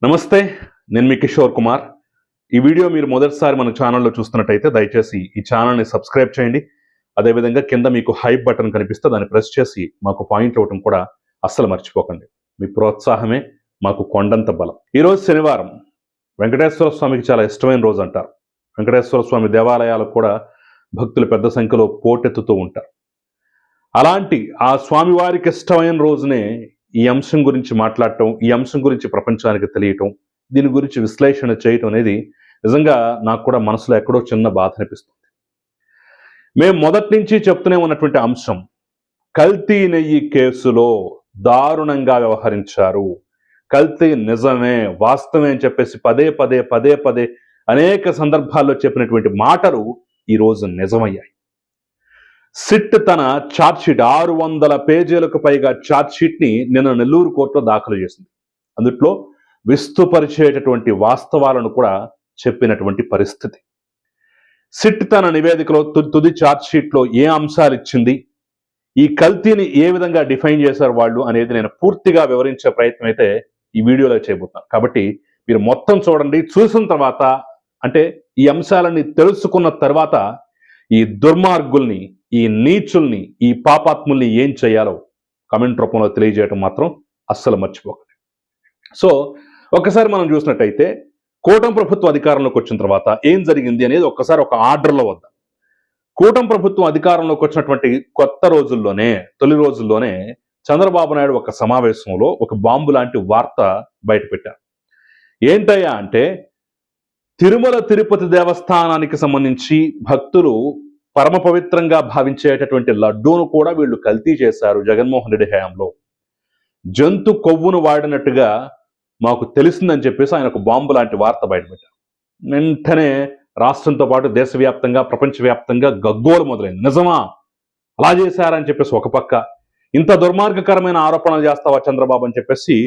నమస్తే. నేను మీ కిషోర్ కుమార్. ఈ వీడియో మీరు మొదటిసారి మన ఛానల్‌లో చూస్తున్నట్టయితే దయచేసి ఈ ఛానల్‌ని సబ్స్క్రైబ్ చేయండి. అదేవిధంగా కింద మీకు హైప్ బటన్ కనిపిస్తే దాన్ని ప్రెస్ చేసి మాకు పాయింట్లు ఇవ్వటం కూడా అస్సలు మర్చిపోకండి. మీ ప్రోత్సాహమే మాకు కొండంత బలం. ఈరోజు శనివారం. వెంకటేశ్వర స్వామికి చాలా ఇష్టమైన రోజు అంటారు. వెంకటేశ్వర స్వామి దేవాలయాలకు కూడా భక్తులు పెద్ద సంఖ్యలో పోటెత్తుతూ ఉంటారు. అలాంటి ఆ స్వామివారికి ఇష్టమైన రోజునే ఈ అంశం గురించి మాట్లాడటం, ఈ అంశం గురించి ప్రపంచానికి తెలియటం, దీని గురించి విశ్లేషణ చేయటం అనేది నిజంగా నాకు కూడా మనసులో ఎక్కడో చిన్న బాధ అనిపిస్తుంది. మేము మొదటి నుంచి చెప్తూనే ఉన్నటువంటి అంశం, కల్తీ నెయ్యి కేసులో దారుణంగా వ్యవహరించారు. కల్తీ నిజమే, వాస్తవమే అని చెప్పేసి పదే పదే అనేక సందర్భాల్లో చెప్పినటువంటి మాటలు ఈరోజు నిజమయ్యాయి. సిట్ తన ఛార్జ్షీట్ 600 పేజీలకు పైగా ఛార్జ్షీట్ని నిన్న నెల్లూరు కోర్టులో దాఖలు చేసింది. అందుట్లో విస్తుపరిచేటటువంటి వాస్తవాలను కూడా చెప్పినటువంటి పరిస్థితి. సిట్ తన నివేదికలో తుది ఛార్జ్షీట్లో ఏ అంశాలు ఇచ్చింది, ఈ కల్తీని ఏ విధంగా డిఫైన్ చేశారు వాళ్ళు అనేది నేను పూర్తిగా వివరించే ప్రయత్నం అయితే ఈ వీడియోలో చేయబోతున్నాను. కాబట్టి మీరు మొత్తం చూడండి. చూసిన తర్వాత, అంటే ఈ అంశాలని తెలుసుకున్న తర్వాత ఈ దుర్మార్గుల్ని, ఈ నీచుల్ని, ఈ పాపాత్ముల్ని ఏం చేయాలో కమెంట్ రూపంలో తెలియజేయడం మాత్రం అస్సలు మర్చిపోకండి. సో ఒక్కసారి మనం చూసినట్టయితే కూటమి ప్రభుత్వం అధికారంలోకి వచ్చిన తర్వాత ఏం జరిగింది అనేది ఒక్కసారి ఒక ఆర్డర్లో వద్దాం. కూటమి ప్రభుత్వం అధికారంలోకి వచ్చినటువంటి కొత్త రోజుల్లోనే, తొలి రోజుల్లోనే చంద్రబాబు నాయుడు ఒక సమావేశంలో ఒక బాంబు లాంటి వార్త బయటపెట్టారు. ఏంటయ్యా అంటే, తిరుమల తిరుపతి దేవస్థానానికి సంబంధించి భక్తులు పరమ పవిత్రంగా భావించేటటువంటి లడ్డూను కూడా వీళ్ళు కల్తీ చేశారు జగన్మోహన్ రెడ్డి హయాంలో. జంతు కొవ్వును వాడినట్టుగా మాకు తెలిసిందని చెప్పేసి ఆయన ఒక బాంబు లాంటి వార్త బయటపెట్టారు. వెంటనే రాష్ట్రంతో పాటు దేశవ్యాప్తంగా, ప్రపంచవ్యాప్తంగా గగ్గోలు మొదలైంది. నిజమా, అలా చేశారని చెప్పేసి ఒక పక్క, ఇంత దుర్మార్గకరమైన ఆరోపణలు చేస్తావా చంద్రబాబు అని చెప్పేసి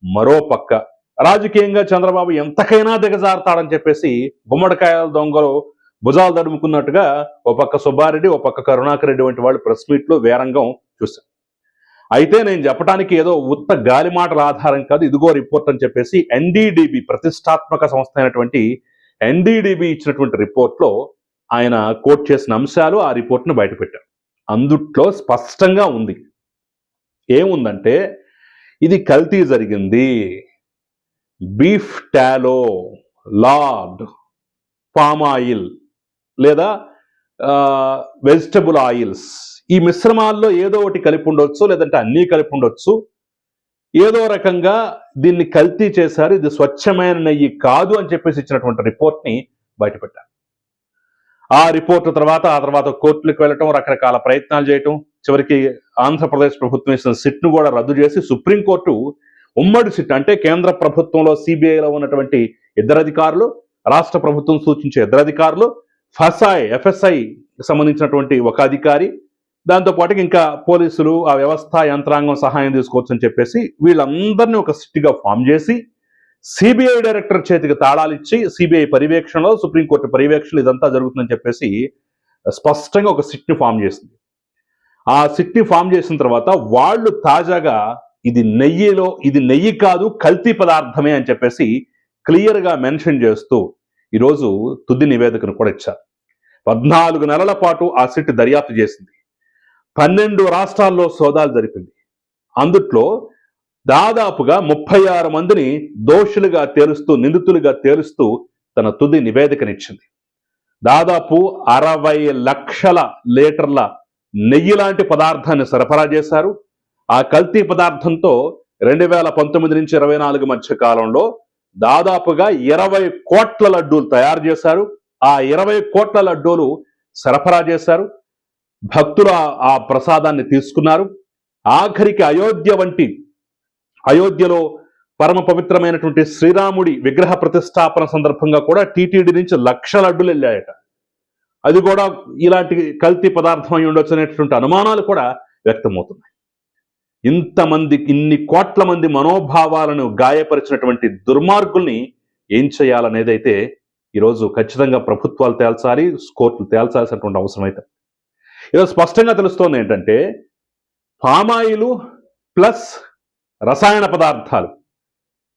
మరో పక్క, రాజకీయంగా చంద్రబాబు ఎంతకైనా దిగజారుతాడని చెప్పేసి గుమ్మడికాయల దొంగలు భుజాలు తడుముకున్నట్టుగా ఓ పక్క సుబ్బారెడ్డి, ఓ పక్క కరుణాకర్ రెడ్డి వంటి వాళ్ళు ప్రెస్ మీట్లో వేరంగం చూశారు. అయితే నేను చెప్పడానికి ఏదో ఉత్త గాలి మాటల ఆధారం కాదు, ఇదిగో రిపోర్ట్ అని చెప్పేసి ఎన్డీడీబీ, ప్రతిష్టాత్మక సంస్థ అయినటువంటి ఎన్డీడీబీ ఇచ్చినటువంటి రిపోర్ట్లో ఆయన కోట్ చేసిన అంశాలు ఆ రిపోర్ట్ను బయటపెట్టారు. అందుట్లో స్పష్టంగా ఉంది. ఏముందంటే, ఇది కల్తీ జరిగింది. బీఫ్ టాలో, లార్డ్, పామ్ ఆయిల్ లేదా వెజిటబుల్ ఆయిల్స్, ఈ మిశ్రమాల్లో ఏదో ఒకటి కలిపి ఉండొచ్చు, లేదంటే అన్నీ కలిపి ఉండొచ్చు. ఏదో రకంగా దీన్ని కల్తీ చేశారు, ఇది స్వచ్ఛమైన నెయ్యి కాదు అని చెప్పేసి ఇచ్చినటువంటి రిపోర్ట్ని బయటపెట్టారు. ఆ రిపోర్ట్ తర్వాత కోర్టులకు వెళ్ళటం, రకరకాల ప్రయత్నాలు చేయటం, చివరికి ఆంధ్రప్రదేశ్ ప్రభుత్వం ఇచ్చిన సిట్ను కూడా రద్దు చేసి సుప్రీంకోర్టు ఉమ్మడి సిట్, అంటే కేంద్ర ప్రభుత్వంలో సిబిఐలో ఉన్నటువంటి 2 అధికారులు, రాష్ట్ర ప్రభుత్వం సూచించే 2 అధికారులు, ఎఫ్ఎస్ఐ సంబంధించినటువంటి ఒక అధికారి, దాంతోపాటు ఇంకా పోలీసులు, ఆ వ్యవస్థ యంత్రాంగం సహాయం తీసుకోవచ్చని చెప్పేసి వీళ్ళందరినీ ఒక సిట్గా ఫామ్ చేసి సిబిఐ డైరెక్టర్ చేతికి తాళాలు ఇచ్చి, సిబిఐ పర్యవేక్షణలో, సుప్రీంకోర్టు పర్యవేక్షణలో ఇదంతా జరుగుతుందని చెప్పేసి స్పష్టంగా ఒక సిట్ని ఫామ్ చేసింది. ఆ సిట్ని ఫామ్ చేసిన తర్వాత వాళ్ళు తాజాగా ఇది నెయ్యి కాదు, కల్తీ పదార్థమే అని చెప్పేసి క్లియర్గా మెన్షన్ చేస్తూ ఈరోజు తుది నివేదికను కూడా ఇచ్చారు. 14 నెలల పాటు ఆ సిట్ దర్యాప్తు చేసింది. 12 రాష్ట్రాల్లో సోదాలు జరిపింది. అందుట్లో దాదాపుగా 36 మందిని దోషులుగా తేలుస్తూ, నిందితులుగా తేలుస్తూ తన తుది నివేదికనిచ్చింది. దాదాపు 60 లక్షల లీటర్ల నెయ్యి లాంటి పదార్థాన్ని సరఫరా చేశారు. ఆ కల్తీ పదార్థంతో 2019 నుంచి 24 మధ్య కాలంలో దాదాపుగా 20 కోట్ల లడ్డూలు తయారు చేశారు. ఆ 20 కోట్ల లడ్డూలు సరఫరా చేశారు. భక్తులు ఆ ప్రసాదాన్ని తీసుకున్నారు. ఆఖరికి అయోధ్యలో పరమ పవిత్రమైనటువంటి శ్రీరాముడి విగ్రహ ప్రతిష్టాపన సందర్భంగా కూడా టీటీడీ నుంచి 1,00,000 లడ్డూలు వెళ్ళాయట. అది కూడా ఇలాంటి కల్తీ పదార్థం అయి ఉండొచ్చు అనేటువంటి అనుమానాలు కూడా వ్యక్తమవుతున్నాయి. ఇన్ని కోట్ల మంది మనోభావాలను గాయపరిచినటువంటి దుర్మార్గుల్ని ఏం చేయాలనేది అయితే ఈరోజు ఖచ్చితంగా ప్రభుత్వాలు తేల్చాలి, కోర్టులు తేల్చాల్సినటువంటి అవసరం అయితే ఈరోజు స్పష్టంగా తెలుస్తోంది. ఏంటంటే, పామాయిలు ప్లస్ రసాయన పదార్థాలు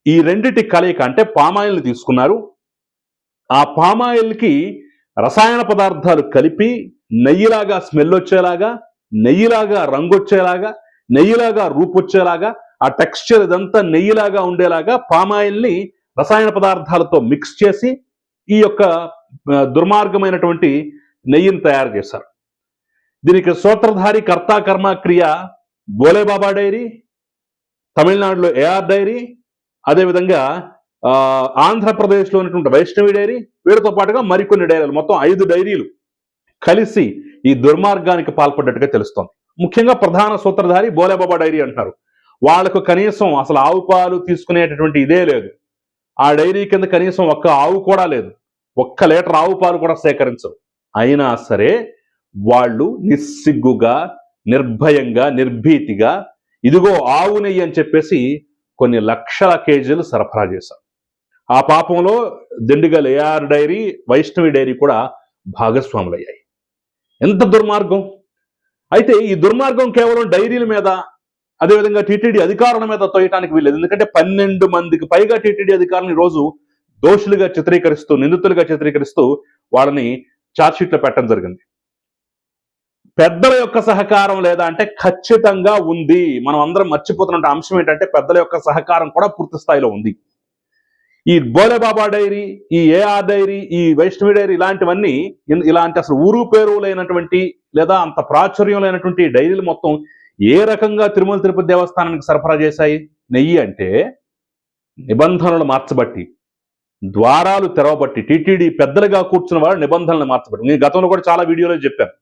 ఈ రెండిటి కలయిక అంటే పామాయిల్ని తీసుకున్నారు. ఆ పామాయిల్కి రసాయన పదార్థాలు కలిపి నెయ్యిలాగా స్మెల్ వచ్చేలాగా, నెయ్యిలాగా రంగు వచ్చేలాగా, నెయ్యిలాగా రూపు వచ్చేలాగా, ఆ టెక్స్చర్ ఇదంతా నెయ్యిలాగా ఉండేలాగా పామాయిల్ని రసాయన పదార్థాలతో మిక్స్ చేసి ఈ యొక్క దుర్మార్గమైనటువంటి నెయ్యిని తయారు చేశారు. దీనికి సూత్రధారి కర్త కర్మ క్రియ బోలేబాబా డైరీ, తమిళనాడులో ఏఆర్ డైరీ, అదేవిధంగా ఆంధ్రప్రదేశ్లో ఉన్నటువంటి వైష్ణవి డైరీ, వీటితో పాటుగా మరికొన్ని డైరీలు, మొత్తం 5 డైరీలు కలిసి ఈ దుర్మార్గానికి పాల్పడ్డట్టుగా తెలుస్తోంది. ముఖ్యంగా ప్రధాన సూత్రధారి బోలేబాబా డైరీ అంటున్నారు. వాళ్లకు కనీసం అసలు ఆవు పాలు తీసుకునేటటువంటి ఇదే లేదు. ఆ డైరీ కింద కనీసం ఒక్క ఆవు కూడా లేదు. 1 లీటర్ ఆవు పాలు కూడా సేకరించరు. అయినా సరే వాళ్ళు నిస్సిగ్గుగా, నిర్భయంగా, నిర్భీతిగా ఇదిగో ఆవు నెయ్యి అని చెప్పేసి కొన్ని లక్షల కేజీలు సరఫరా చేశారు. ఆ పాపంలో Dindigul AR dairy, Vaishnavi dairy కూడా భాగస్వాములయ్యాయి. ఎంత దుర్మార్గం! అయితే ఈ దుర్మార్గం కేవలం డైరీల మీద, అదేవిధంగా టీటీడీ అధికారుల మీద తోయటానికి వీల్లేదు. ఎందుకంటే 12 మందికి పైగా టీటీడీ అధికారులను ఈరోజు దోషులుగా చిత్రీకరిస్తూ, నిందితులుగా చిత్రీకరిస్తూ వాళ్ళని ఛార్జ్షీట్లో పెట్టడం జరిగింది. పెద్దల యొక్క సహకారం లేదా అంటే ఖచ్చితంగా ఉంది. మనం అందరం మర్చిపోతున్న అంశం ఏంటంటే పెద్దల యొక్క సహకారం కూడా పూర్తి స్థాయిలో ఉంది. ఈ బోలేబాబా డైరీ, ఈ ఏఆర్ డైరీ, ఈ వైష్ణవి డైరీ ఇలాంటివన్నీ, ఇలాంటి అసలు ఊరు పేరు లేనటువంటి లేదా అంత ప్రాచుర్యం లేనటువంటి డైరీలు మొత్తం ఏ రకంగా తిరుమల తిరుపతి దేవస్థానానికి సరఫరా చేశాయి? నెయ్యి అంటే నిబంధనలు మార్చబట్టి, ద్వారాలు తెరవబట్టి, టీటీడీ పెద్దలుగా కూర్చున్న వారు నిబంధనలు మార్చబట్టి, నేను గతంలో కూడా చాలా వీడియోలో చెప్పాను.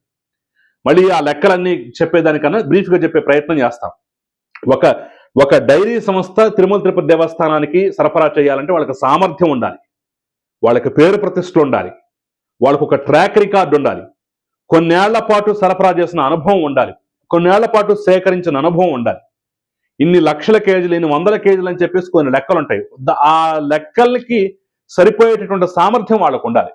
మళ్ళీ ఆ లెక్కలన్నీ చెప్పేదానికన్నా బ్రీఫ్గా చెప్పే ప్రయత్నం చేస్తాం. ఒక డైరీ సంస్థ తిరుమల తిరుపతి దేవస్థానానికి సరఫరా చేయాలంటే వాళ్ళకి సామర్థ్యం ఉండాలి, వాళ్ళకి పేరు ప్రతిష్టలు ఉండాలి, వాళ్ళకు ఒక ట్రాక్ రికార్డు ఉండాలి, కొన్నేళ్ల పాటు సరఫరా చేసిన అనుభవం ఉండాలి, కొన్నేళ్ల పాటు సేకరించిన అనుభవం ఉండాలి. ఇన్ని లక్షల కేజీలు, ఇన్ని వందల కేజీలు అని చెప్పేసి కొన్ని లెక్కలు ఉంటాయి. ఆ లెక్కలకి సరిపోయేటటువంటి సామర్థ్యం వాళ్ళకు ఉండాలి.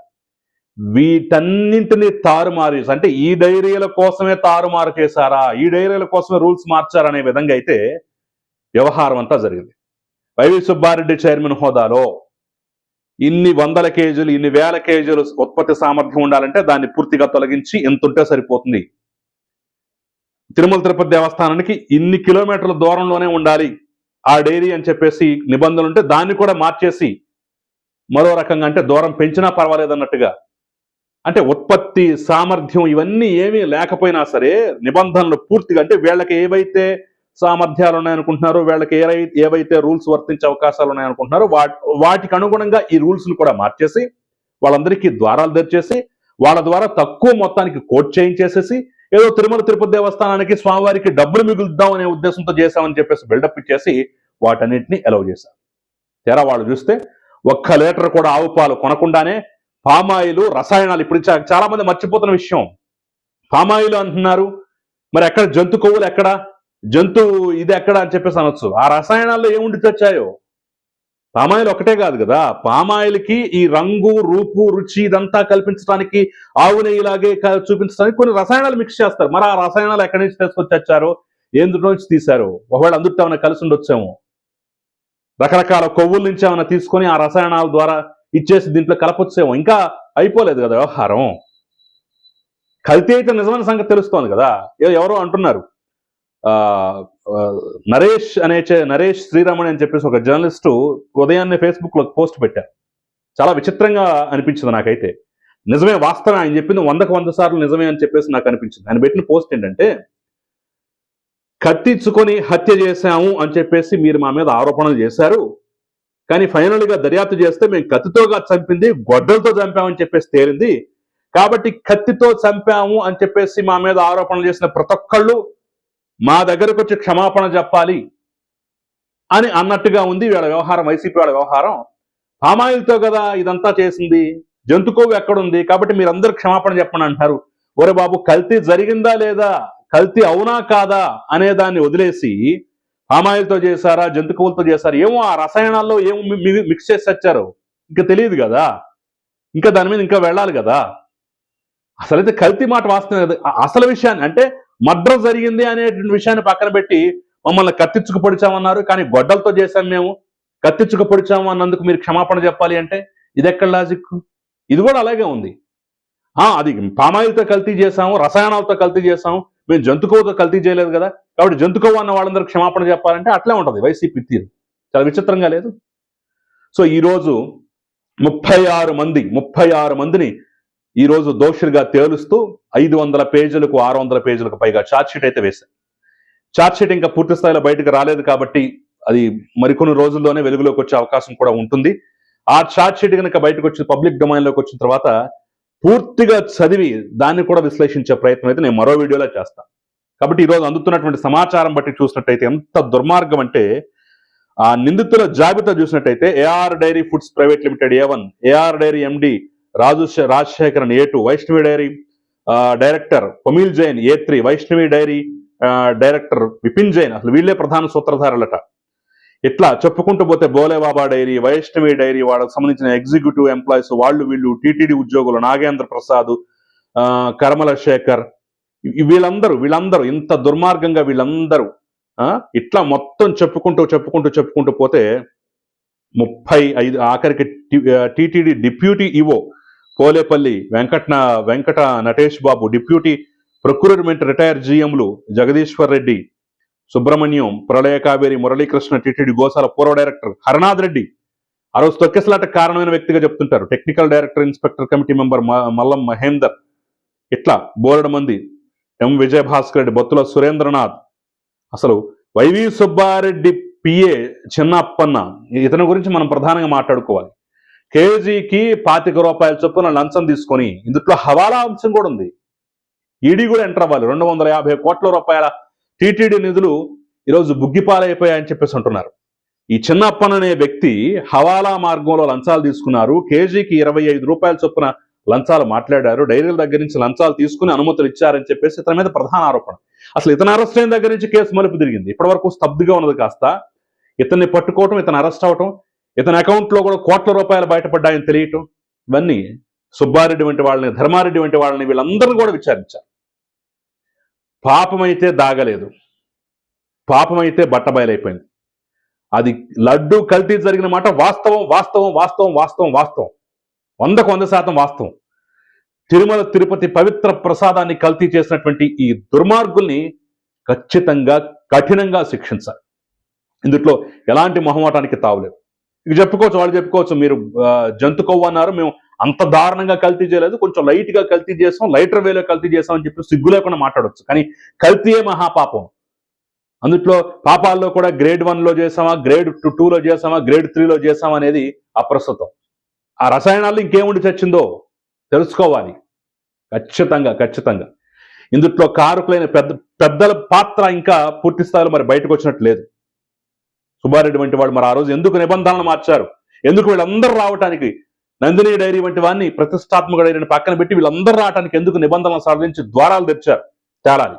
వీటన్నింటినీ తారుమారు చేసి, అంటే ఈ డైరీల కోసమే తారుమారు చేశారా, ఈ డైరీల కోసమే రూల్స్ మార్చారనే విధంగా అయితే వ్యవహారం అంతా జరిగింది. వైవి సుబ్బారెడ్డి చైర్మన్ హోదాలో ఇన్ని వందల కేజీలు, ఇన్ని వేల కేజీలు ఉత్పత్తి సామర్థ్యం ఉండాలంటే దాన్ని పూర్తిగా తొలగించి ఎంతుంటే సరిపోతుంది. తిరుమల తిరుపతి దేవస్థానానికి ఇన్ని కిలోమీటర్ల దూరంలోనే ఉండాలి ఆ డైరీ అని చెప్పేసి నిబంధనలు ఉంటే దాన్ని కూడా మార్చేసి మరో రకంగా, అంటే దూరం పెంచినా పర్వాలేదు అన్నట్టుగా, అంటే ఉత్పత్తి సామర్థ్యం ఇవన్నీ ఏమీ లేకపోయినా సరే నిబంధనలు పూర్తిగా, అంటే వీళ్ళకి ఏవైతే సామర్థ్యాలు ఉన్నాయనుకుంటున్నారో, వీళ్ళకి ఏవైతే రూల్స్ వర్తించే అవకాశాలు ఉన్నాయనుకుంటున్నారో వాటికి అనుగుణంగా ఈ రూల్స్ను కూడా మార్చేసి వాళ్ళందరికీ ద్వారాలు తెరిచేసి వాళ్ళ ద్వారా తక్కువ మొత్తానికి కోట్ చేయించేసేసి ఏదో తిరుమల తిరుపతి దేవస్థానానికి స్వామివారికి డబ్బులు మిగులుద్దాం అనే ఉద్దేశంతో చేశామని చెప్పేసి బిల్డప్ ఇచ్చేసి వాటన్నిటిని అలౌ చేశారు. తెరా వాళ్ళు చూస్తే 1 లీటర్ కూడా ఆవు పాలు కొనకుండానే పామాయిలు, రసాయనాలు, ఇప్పుడు చాలా మంది మర్చిపోతున్న విషయం, పామాయిలు అంటున్నారు, మరి ఎక్కడ జంతు కొవ్వులు, ఎక్కడ జంతు ఇది ఎక్కడ అని చెప్పేసి అనొచ్చు. ఆ రసాయనాల్లో ఏముండి తెచ్చాయో? పామాయిల్ ఒకటే కాదు కదా, పామాయిల్కి ఈ రంగు, రూపు, రుచి ఇదంతా కల్పించడానికి, ఆవు నెయ్యిలాగే చూపించడానికి కొన్ని రసాయనాలు మిక్స్ చేస్తారు. మరి ఆ రసాయనాలు ఎక్కడి నుంచి తీసుకొచ్చారో, ఎందులో నుంచి తీశారో, ఒకవేళ అందుట్లో ఏమైనా కలిసి ఉండొచ్చేమో, రకరకాల కొవ్వుల నుంచి ఏమైనా తీసుకొని ఆ రసాయనాల ద్వారా ఇచ్చేసి దీంట్లో కలపొచ్చేమో. ఇంకా అయిపోలేదు కదా వ్యవహారం. కల్తీ అయితే నిజమైన సంగతి తెలుస్తోంది కదా. ఎవరో అంటున్నారు, నరేష్ శ్రీరామణి అని చెప్పేసి ఒక జర్నలిస్టు ఉదయాన్నే ఫేస్బుక్ లో పోస్ట్ పెట్టారు. చాలా విచిత్రంగా అనిపించింది నాకైతే. నిజమే, వాస్తవం, ఆయన చెప్పింది 100కు 100 సార్లు నిజమే అని చెప్పేసి నాకు అనిపించింది. ఆయన పెట్టిన పోస్ట్ ఏంటంటే, కత్తిచ్చుకొని హత్య చేశాము అని చెప్పేసి మీరు మా మీద ఆరోపణలు చేశారు, కానీ ఫైనల్ గా దర్యాప్తు చేస్తే మేము కత్తితోగా చంపింది, గొడ్డలతో చంపామని చెప్పేసి తేలింది. కాబట్టి కత్తితో చంపాము అని చెప్పేసి మా మీద ఆరోపణలు చేసిన ప్రతి ఒక్కళ్ళు మా దగ్గరకు వచ్చి క్షమాపణ చెప్పాలి అని అన్నట్టుగా ఉంది వీళ్ళ వ్యవహారం, వైసీపీ వాళ్ళ వ్యవహారం. పామాయిల్తో కదా ఇదంతా చేసింది, జంతు కొవ్వు ఎక్కడుంది, కాబట్టి మీరందరూ క్షమాపణ చెప్పండి అంటారు. ఒరే బాబు, కల్తీ జరిగిందా లేదా, కల్తీ అవునా కాదా అనే దాన్ని వదిలేసి పామాయిల్తో చేశారా, జంతు కొవ్వులతో చేశారు, ఏమో ఆ రసాయనాల్లో ఏమో మిక్స్ చేసి వచ్చారు, ఇంకా తెలియదు కదా, ఇంకా దాని మీద ఇంకా వెళ్ళాలి కదా. అసలైతే కల్తీ మాట వాస్తవం. అసలు విషయాన్ని, అంటే మర్డర్ జరిగింది అనేటువంటి విషయాన్ని పక్కన పెట్టి మమ్మల్ని కత్తిచ్చుకు పొడిచామన్నారు, కానీ గొడ్డలతో చేశాం మేము, కత్తిచ్చుక పొడిచాము అన్నందుకు మీరు క్షమాపణ చెప్పాలి అంటే ఇది ఎక్కడ లాజిక్? ఇది కూడా అలాగే ఉంది. అది పామాయిల్తో కల్తీ చేసాము, రసాయనాలతో కల్తీ చేసాము, మేము జంతుకోవతో కల్తీ చేయలేదు కదా, కాబట్టి జంతుకోవ అన్న వాళ్ళందరూ క్షమాపణ చెప్పాలంటే అట్లే ఉంటుంది వైసీపీ తీరు. చాలా విచిత్రంగా లేదు? సో ఈరోజు 36 మందిని ఈరోజు దోషులుగా తేలుస్తూ 500 పేజీలకు 600 పేజీలకు పైగా ఛార్జ్షీట్ అయితే వేశారు. ఛార్జ్షీట్ ఇంకా పూర్తి స్థాయిలో బయటకు రాలేదు కాబట్టి అది మరికొన్ని రోజుల్లోనే వెలుగులోకి వచ్చే అవకాశం కూడా ఉంటుంది. ఆ ఛార్జ్షీట్ కనుక బయటకు వచ్చి పబ్లిక్ డొమైన్లోకి వచ్చిన తర్వాత పూర్తిగా చదివి దాన్ని కూడా విశ్లేషించే ప్రయత్నం అయితే నేను మరో వీడియోలో చేస్తాను. కాబట్టి ఈరోజు అందుతున్నటువంటి సమాచారం బట్టి చూసినట్టయితే ఎంత దుర్మార్గం అంటే, ఆ నిందితుల జాబితా చూసినట్టయితే AR dairy foods private limited A1, AR dairy MD Rajasekharan A2, Vaishnavi dairy director Pamil Jain A3, Vaishnavi dairy director Vipin Jain, అసలు వీళ్ళే ప్రధాన సూత్రధారులట. ఇట్లా చెప్పుకుంటూ పోతే బోలేబాబా డైరీ, వైష్ణవి డైరీ వాళ్ళకి సంబంధించిన ఎగ్జిక్యూటివ్ ఎంప్లాయీస్, వీళ్ళు టీటీడీ ఉద్యోగులు నాగేంద్ర ప్రసాద్, కర్మల శేఖర్, వీళ్ళందరూ ఇంత దుర్మార్గంగా వీళ్ళందరూ ఇట్లా మొత్తం చెప్పుకుంటూ పోతే 35 ఆఖరికి TTD deputy EO Polepalli Venkata Natesh Babu, deputy procurement retire జీఎంలు జగదీశ్వర్ రెడ్డి, సుబ్రహ్మణ్యం, ప్రళయ కావేరి, మురళీకృష్ణ, టీటీడీ గోశాల పూర్వ డైరెక్టర్ హరనాథ్ రెడ్డి, ఆ రోజు తొక్కిసలాటకు కారణమైన వ్యక్తిగా చెప్తుంటారు, technical director inspector committee member Mallam Mahender, ఇట్లా బోలెడు మంది, ఎం విజయభాస్కర్ రెడ్డి, బొత్తుల సురేంద్రనాథ్, అసలు వైవి సుబ్బారెడ్డి పిఏ చిన్నప్పన్న, ఇతని గురించి మనం ప్రధానంగా మాట్లాడుకోవాలి. కేజీకి 25 రూపాయల చొప్పున లంచం తీసుకొని, ఇందులో హవాలా అంశం కూడా ఉంది. ఈడీ కూడా ఎంటర్ అవ్వాలి. 250 కోట్ల రూపాయల టీటీడీ నిధులు ఈరోజు బుగ్గిపాలైపోయాయని చెప్పేసి అంటున్నారు. ఈ చిన్నప్పన్ అనే వ్యక్తి హవాలా మార్గంలో లంచాలు తీసుకున్నారు, కేజీకి 25 రూపాయల చొప్పున లంచాలు మాట్లాడారు, డైరీల దగ్గర నుంచి లంచాలు తీసుకుని అనుమతులు ఇచ్చారని చెప్పేసి ఇతని మీద ప్రధాన ఆరోపణ. అసలు ఇతను అరెస్ట్ అయిన దగ్గర నుంచి కేసు మలుపు తిరిగింది. ఇప్పటి వరకు స్తబ్దుగా ఉన్నది కాస్త ఇతన్ని పట్టుకోవటం, ఇతను అరెస్ట్ అవటం, ఇతని అకౌంట్లో కూడా కోట్ల రూపాయలు బయటపడ్డాయని తెలియటం, ఇవన్నీ సుబ్బారెడ్డి వంటి వాళ్ళని, ధర్మారెడ్డి వంటి వాళ్ళని, వీళ్ళందరినీ కూడా విచారించారు. పాపమైతే దాగలేదు, పాపమైతే బట్టబయలైపోయింది. అది లడ్డు కల్తీ జరిగిన మాట వాస్తవం, 100% వాస్తవం. తిరుమల తిరుపతి పవిత్ర ప్రసాదాన్ని కల్తీ చేసినటువంటి ఈ దుర్మార్గుల్ని ఖచ్చితంగా కఠినంగా శిక్షించాలి. ఇందులో ఎలాంటి మొహమాటానికి తావులేదు. ఇక వాళ్ళు చెప్పుకోవచ్చు మీరు జంతు కొవ్వు అన్నారు, మేము అంత దారుణంగా కల్తీ చేయలేదు, కొంచెం లైట్గా కల్తీ చేసాం, లైటర్ వేలో కల్తీ చేసాం అని చెప్పి సిగ్గు లేకుండా మాట్లాడవచ్చు. కానీ కల్తీయే మహాపాపం. అందుట్లో పాపాల్లో కూడా గ్రేడ్ 1లో చేసామా, గ్రేడ్ 2లో చేసామా, గ్రేడ్ 3లో చేసామా అనేది అప్రస్తుతం. ఆ రసాయనాల్లో ఇంకేముండి చచ్చిందో తెలుసుకోవాలి. ఖచ్చితంగా ఇందుట్లో కారకులైన పెద్దల పాత్ర ఇంకా పూర్తి స్థాయిలో మరి బయటకు వచ్చినట్టు లేదు. సుబ్బారెడ్డి వంటి వాడు మరి ఆ రోజు ఎందుకు నిబంధనలు మార్చారు, ఎందుకు వీళ్ళందరూ రావటానికి, నందిని డైరీ వంటి వాడిని ప్రతిష్టాత్మక డైరీని పక్కన పెట్టి వీళ్ళందరూ రావడానికి ఎందుకు నిబంధనలు సాధించి ద్వారాలు తెచ్చారు తేలాలి.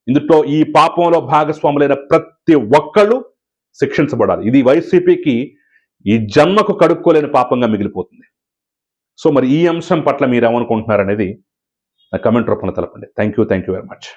ఇందులో ఈ పాపంలో భాగస్వాములైన ప్రతి ఒక్కళ్ళు శిక్షించబడాలి. ఇది వైసీపీకి ఈ జన్మకు కడుక్కోలేని పాపంగా మిగిలిపోతుంది. సో మరి ఈ అంశం పట్ల మీరు ఏమనుకుంటున్నారనేది నా కమెంట్ రూపంలో తెలపండి. Thank you very much.